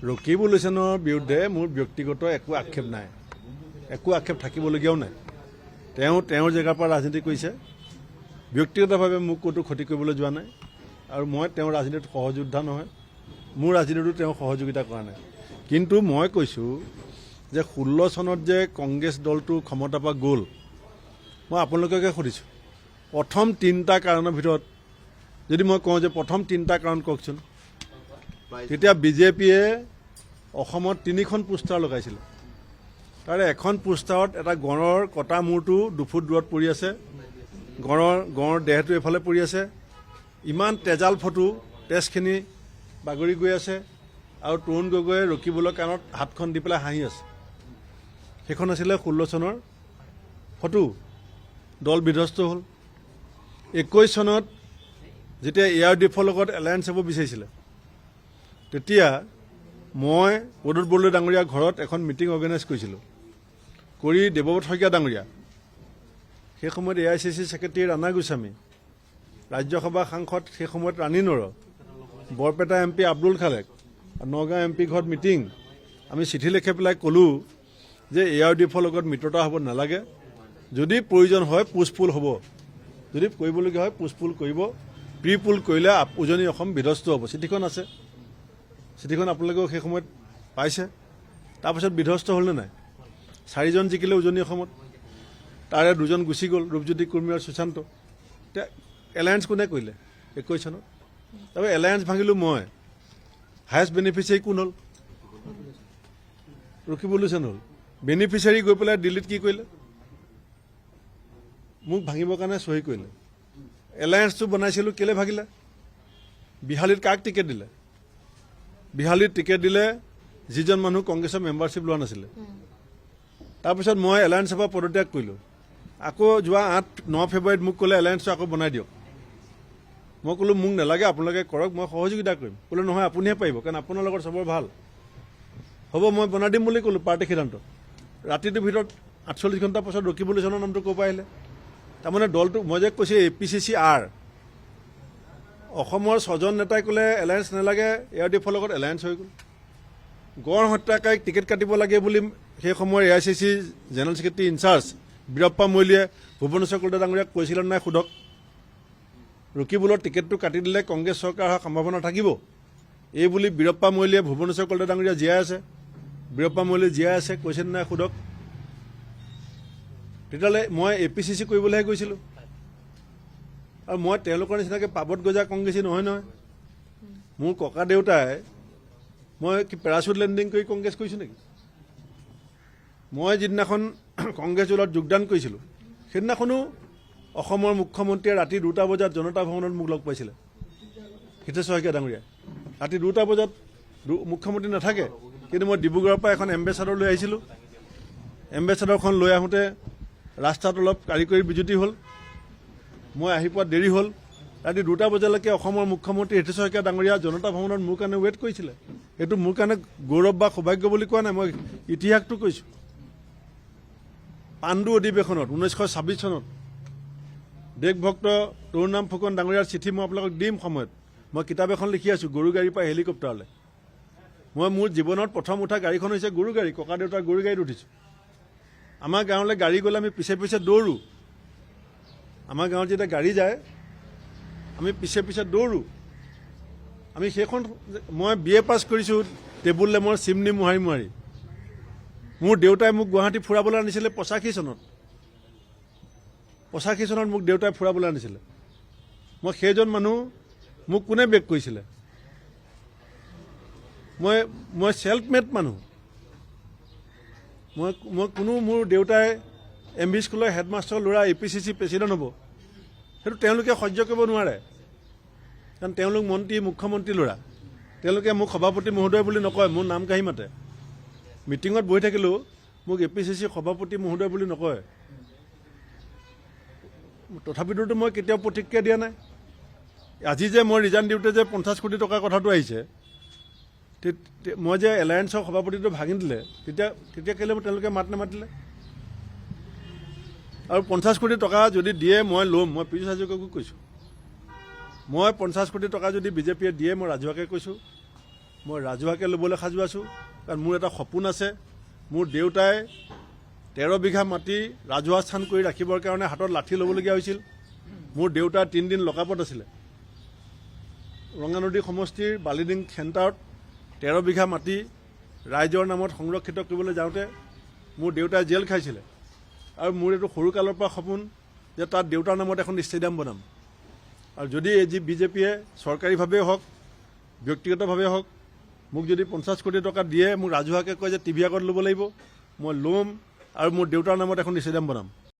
ৰকিবুল হুছেইনৰ বিৰুদ্ধে মোৰ ব্যক্তিগত একো আক্ষেপ নাই, একো আক্ষেপ থাকিবলগীয়াও নাই। তেওঁৰ জেগাৰ পৰা ৰাজনীতি কৰিছে, ব্যক্তিগতভাৱে মোক ক'তো ক্ষতি কৰিবলৈ যোৱা নাই আৰু মই তেওঁৰ ৰাজনীতিত সহযোদ্ধা নহয়, মোৰ ৰাজনীতিতো তেওঁ সহযোগিতা কৰা নাই। কিন্তু মই কৈছোঁ যে 16 চনত যে কংগ্ৰেছ দলটো ক্ষমতাৰ পৰা গ'ল, মই আপোনালোককে সুধিছোঁ প্ৰথম 3টা কাৰণৰ ভিতৰত যদি মই কওঁ যে প্ৰথম 3টা কাৰণ কওকচোন, তেতিয়া বিজেপিয়ে অসমত 3খন পোষ্টাৰ লগাইছিলে। তাৰে এখন পোষ্টাৰত এটা গঁড়ৰ কটা মূৰটো 2 ফুট দূৰত পৰি আছে, গঁড়ৰ দেহটো এফালে পৰি আছে, ইমান তেজাল ফটো, তেজখিনি বাগৰি গৈ আছে আৰু তৰুণ গগৈয়ে ৰকিবুলৰ কাণত হাতখন দি পেলাই হাঁহি আছে। সেইখন আছিলে 16 চনৰ ফটো। দল বিধ্বস্ত হ'ল। 21 চনত যেতিয়া ARDFৰ লগত এলায়েন্স হ'ব বিচাৰিছিলে, তেতিয়া মই প্ৰদ্যুৎ বৰদলৈ ডাঙৰীয়াৰ ঘৰত এখন মিটিং অৰ্গেনাইজ কৰিছিলোঁ, কৰি দেৱব্ৰত শইকীয়া ডাঙৰীয়া, সেই সময়ত AICC ছেক্ৰেটেৰী ৰাণা গোস্বামী, ৰাজ্যসভা সাংসদ সেই সময়ত ৰাণী নৰ, বৰপেটা MP আব্দুল খালেক, নগাঁও MP ঘৰত মিটিং। আমি চিঠি লিখি পেলাই ক'লোঁ যে ARDFৰ লগত মিত্ৰতা হ'ব নালাগে, যদি প্ৰয়োজন হয় পুষ্পুল হ'ব, যদি কৰিবলগীয়া হয় পুষ্পুল কৰিব, প্ৰি পুল কৰিলে উজনি অসম বিধ্বস্ত হ'ব। চিঠিখন আছে, চিঠিখন আপোনালোকেও সেই সময়ত পাইছে। তাৰপিছত বিধ্বস্ত হ'লনে নাই? 4জন জিকিলে উজনি অসমত, তাৰে 2জন গুচি গ'ল, ৰূপজ্যোতি কুৰ্মী আৰু সুশান্ত। এতিয়া এলায়েন্স কোনে কৰিলে 21 চনত? তাৰপৰা এলায়েন্স ভাঙিলোঁ মই। হায়েষ্ট বেনিফিচিয়াৰী কোন হ'ল? ৰকিবুল হুছেইন হ'ল। বেনিফিচিয়াৰী গৈ পেলাই দিল্লীত কি কৰিলে? মোক ভাঙিবৰ কাৰণে চহী কৰিলে। এলায়েন্সটো বনাইছিলোঁ, কেলৈ ভাগিলে? বিহালীত কাক টিকেট দিলে? বিহালীত টিকেট দিলে যিজন মানুহ কংগ্ৰেছৰ মেম্বাৰশ্বিপ লোৱা নাছিলে। তাৰপিছত মই এলায়েন্সৰ পৰা পদত্যাগ কৰিলোঁ। আকৌ যোৱা 8-9 ফেব্ৰুৱাৰীত মোক ক'লে এলায়েন্সটো আকৌ বনাই দিয়ক। মই ক'লোঁ মোক নালাগে, আপোনালোকে কৰক, মই সহযোগিতা কৰিম। ক'লে নহয়, আপুনিহে পাৰিব, কাৰণ আপোনাৰ লগত চবৰ ভাল হ'ব, মই বনাই দিম বুলি ক'লোঁ। পাৰ্টি সিদ্ধান্ত। ৰাতিটোৰ ভিতৰত 48 ঘণ্টাৰ পাছত ৰকিবুল হুছেইনৰ নামটো ক'ৰ পৰা আহিলে? তাৰমানে দলটো মই যে কৈছোঁ APCC-R, অসমৰ 6জন নেতাই ক'লে এলায়েন্স নালাগে, ARDFৰ লগত এলায়েন্স হৈ গ'ল। গড় হত্যাকাৰীক টিকেট কাটিব লাগে বুলি সেই সময়ৰ AICC general secretary incharge Veerappa মৈলীয়ে ভুৱনেশ্বৰ কলিতা ডাঙৰীয়াক কৈছিলে নাই সোধক। ৰকিবুলৰ টিকেটটো কাটি দিলে কংগ্ৰেছ চৰকাৰ হোৱাৰ সম্ভাৱনা থাকিব, এই বুলি বীৰপ্পা মৈলীয়ে ভুৱনেশ্বৰ কলিতা ডাঙৰীয়া জীয়াই আছে, বীৰপ্পা মৈলী জীয়াই আছে, কৈছেনে নাই সোধক। তেতিয়াহ'লে মই APCC কৰিবলৈহে গৈছিলোঁ, আৰু মই তেওঁলোকৰ নিচিনাকৈ পাবত গজা কংগ্ৰেছী নহয়। মোৰ ককা দেউতাই, মই কি পেৰাচুট লেণ্ডিং কৰি কংগ্ৰেছ কৰিছোঁ নেকি? মই যিদিনাখন কংগ্ৰেছ দলত যোগদান কৰিছিলোঁ, সেইদিনাখনো অসমৰ মুখ্যমন্ত্ৰীয়ে ৰাতি 2টা বজাত জনতা ভৱনত মোক লগ পাইছিলে, হিতেশ্বৰ শইকীয়া ডাঙৰীয়া। ৰাতি 2টা বজাত মুখ্যমন্ত্ৰী নাথাকে, কিন্তু মই ডিব্ৰুগড়ৰ পৰা এখন এম্বেচাডৰ লৈ আহিছিলোঁ। এম্বেচাডৰখন লৈ আহোঁতে ৰাস্তাত অলপ কাৰিকৰী বিজুতি হ'ল, মই আহি পোৱাত দেৰি হ'ল। ৰাতি 2টা বজালৈকে অসমৰ মুখ্যমন্ত্ৰী হিতেশ্বৰ শইকীয়া ডাঙৰীয়া জনতা ভৱনত মোৰ কাৰণে ৱেইট কৰিছিলে। এইটো মোৰ কাৰণে গৌৰৱ বা সৌভাগ্য বুলি কোৱা নাই, মই ইতিহাসটো কৈছোঁ। পাণ্ডু অধিৱেশনত 1926 চনত দেশভক্ত তৰুণৰাম ফুকন ডাঙৰীয়াৰ চিঠি মই আপোনালোকক দিম সময়ত। মই কিতাপ এখন লিখি আছোঁ, গৰু গাড়ীৰ পৰা হেলিকপ্টাৰলৈ। মই মোৰ জীৱনত প্ৰথম উঠা গাড়ীখন হৈছে গৰু গাড়ী, ককা দেউতাৰ গৰু গাড়ীত উঠিছোঁ। আমাৰ গাঁৱলৈ গাড়ী গ'লে আমি পিছে পিছে দৌৰোঁ। আমাৰ গাঁৱত যেতিয়া গাড়ী যায় আমি পিছে পিছে দৌৰোঁ। আমি সেইখন, মই BA পাছ কৰিছোঁ টেবুল লেমৰ চিমনি মোহাৰি মোহাৰি। মোৰ দেউতাই মোক গুৱাহাটী ফুৰাবলৈ আনিছিলে 85 চনত। 85 চনত মোক দেউতাই ফুৰাবলৈ আনিছিলে। মই সেইজন মানুহ, মোক কোনে বেক কৰিছিলে? মই ছেল্ফ মেড মানুহ। মই কোনো, মোৰ দেউতাই MV স্কুলৰ হেডমাষ্টাৰৰ ল'ৰা APCC প্ৰেচিডেণ্ট হ'ব, সেইটো তেওঁলোকে সহ্য কৰিব নোৱাৰে, কাৰণ তেওঁলোক মন্ত্ৰী, মুখ্যমন্ত্ৰী ল'ৰা। তেওঁলোকে মোক সভাপতি মহোদয় বুলি নকয়, মোৰ নাম কাঢ়ি মাতে। মিটিঙত বহি থাকিলেও মোক APCC সভাপতি মহোদয় বুলি নকয়। তথাপিতো মই কেতিয়াও প্ৰতিক্ৰিয়া দিয়া নাই। আজি যে মই ৰিজাইন দিওঁতে যে 50 কোটি টকাৰ কথাটো আহিছে, মই যে এলায়েন্সৰ সভাপতিটো ভাঙি দিলে, তেতিয়া কেলৈ তেওঁলোকে মাত নামাতিলে? আৰু 50 কোটি টকা যদি দিয়ে মই ল'ম। মই পীযুষ হাজৰিকাকো কৈছোঁ, মই 50 কোটি টকা যদি বিজেপিয়ে দিয়ে মই ৰাজহুৱাকৈ কৈছোঁ মই ৰাজহুৱাকৈ ল'বলৈ সাজু আছোঁ, কাৰণ মোৰ এটা সপোন আছে। মোৰ দেউতাই 13 বিঘা মাটি ৰাজহুৱা স্থান কৰি ৰাখিবৰ কাৰণে হাতত লাঠি ল'বলগীয়া হৈছিল। মোৰ দেউতাৰ 3 দিন লকাপত আছিলে। ৰঙানদী সমষ্টিৰ বালিডিং চেণ্টাৰত 13 বিঘা মাটি ৰাইজৰ নামত সংৰক্ষিত কৰিবলৈ যাওঁতে মোৰ দেউতাই জেল খাইছিলে। আৰু মোৰ এইটো সৰুকালৰ পৰা সপোন যে তাত দেউতাৰ নামত এখন ষ্টেডিয়াম বনাম। আৰু যদি এই যি বিজেপিয়ে চৰকাৰীভাৱেই হওক ব্যক্তিগতভাৱে হওক মোক যদি 50 কোটি টকা দিয়ে, মোক ৰাজহুৱাকৈ কয় যে টিভি আগত ল'ব লাগিব, মই ল'ম আৰু মোৰ দেউতাৰ নামত এখন ষ্টেডিয়াম বনাম।